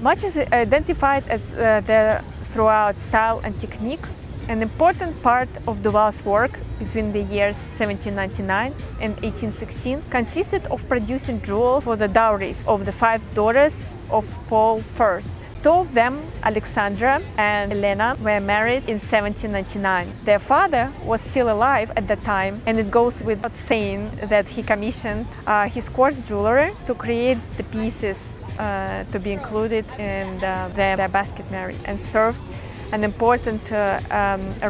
Much is identified as their throughout style and technique. An important part of Duval's work between the years 1799 and 1816 consisted of producing jewels for the dowries of the 5 daughters of Paul I. 2 of them, Alexandra and Elena, were married in 1799. Their father was still alive at the time, and it goes without saying that he commissioned his court jeweler to create the pieces to be included in their basket marriage, and served an important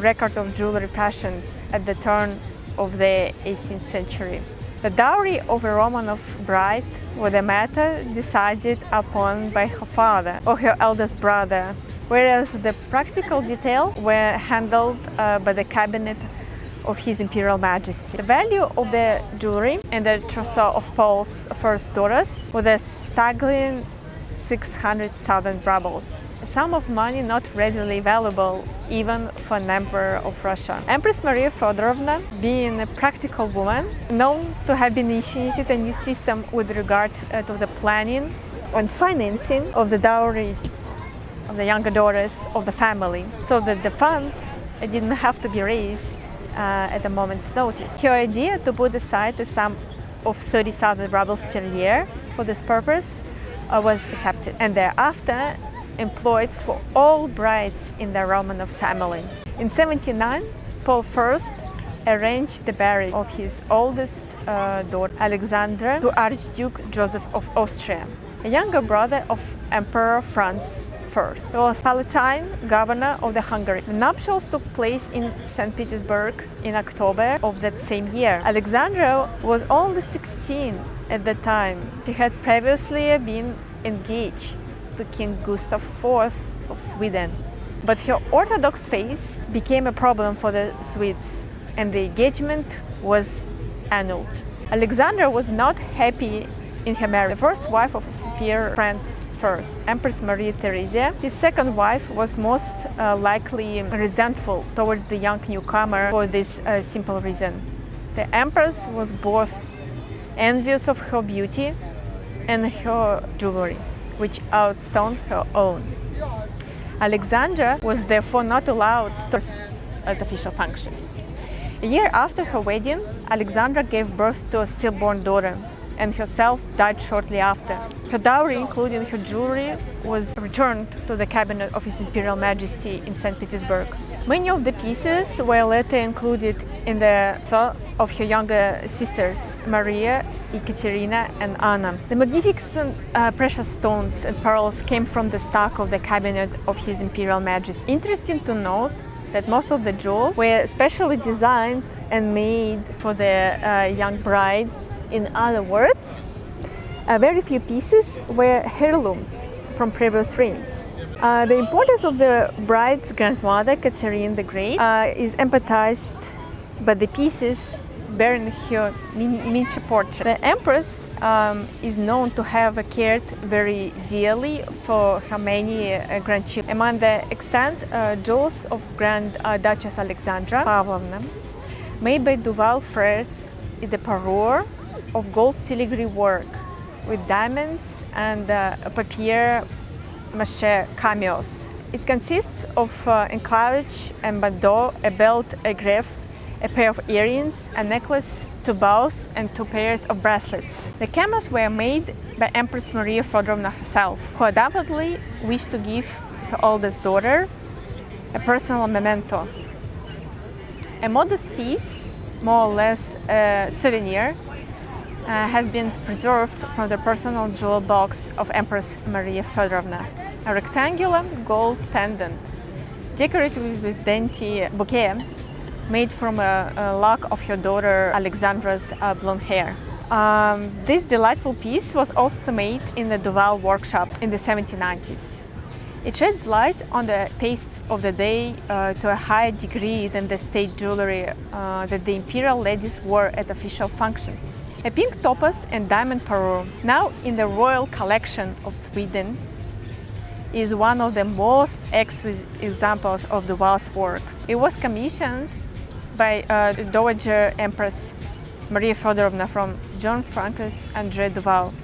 record of jewelry fashions at the turn of the 18th century. The dowry of a Romanov bride was a matter decided upon by her father or her eldest brother, whereas the practical details were handled by the cabinet of His Imperial Majesty. The value of the jewelry and the trousseau of Paul's first daughters was a staggering 600,000 rubles, a sum of money not readily available even for an emperor of Russia. Empress Maria Feodorovna, being a practical woman, known to have initiated a new system with regard to the planning and financing of the dowries of the younger daughters of the family, so that the funds didn't have to be raised at a moment's notice. Her idea to put aside a sum of 30,000 rubles per year for this purpose was accepted, and thereafter employed for all brides in the Romanov family. In 1709, Paul I arranged the marriage of his oldest daughter, Alexandra, to Archduke Joseph of Austria, a younger brother of Emperor Franz I, who was Palatine governor of the Hungary. The nuptials took place in Saint Petersburg in October of that same year. Alexandra was only 16 at the time. She had previously been engaged to King Gustav IV of Sweden. But her Orthodox faith became a problem for the Swedes, and the engagement was annulled. Alexandra was not happy in her marriage. The first wife of Emperor Franz I, Empress Maria Theresa, his second wife, was most likely resentful towards the young newcomer for this simple reason. The Empress was both envious of her beauty and her jewelry, which outshone her own. Alexandra was therefore not allowed to at official functions. A year after her wedding, Alexandra gave birth to a stillborn daughter, and herself died shortly after. Her dowry, including her jewelry, was returned to the cabinet of His Imperial Majesty in Saint Petersburg. Many of the pieces were later included in the trousseau of her younger sisters, Maria, Ekaterina, and Anna. The magnificent precious stones and pearls came from the stock of the cabinet of His Imperial Majesty. Interesting to note that most of the jewels were specially designed and made for the young bride. In other words, very few pieces were heirlooms from previous reigns. The importance of the bride's grandmother, Ekaterina the Great, is emphasized by the pieces bearing her miniature portrait. The Empress is known to have cared very dearly for her many grandchildren. Among the extant jewels of Grand Duchess Alexandra Pavlovna, made by Duval friars, is the parure of gold filigree work with diamonds and papier-mâché cameos. It consists of enclavage, a bandeau, a belt, a greffe, a pair of earrings, a necklace, 2 bows, and 2 pairs of bracelets. The cameos were made by Empress Maria Feodorovna herself, who undoubtedly wished to give her oldest daughter a personal memento. A modest piece, more or less a souvenir, has been preserved from the personal jewel box of Empress Maria Feodorovna. A rectangular gold pendant, decorated with dainty bouquet, made from a lock of her daughter Alexandra's blonde hair. This delightful piece was also made in the Duval workshop in the 1790s. It sheds light on the tastes of the day to a higher degree than the state jewelry that the imperial ladies wore at official functions. A pink topaz and diamond parure, now in the royal collection of Sweden, is one of the most exquisite examples of Duval's work. It was commissioned by Dowager Empress Maria Feodorovna from John Francois André Duval.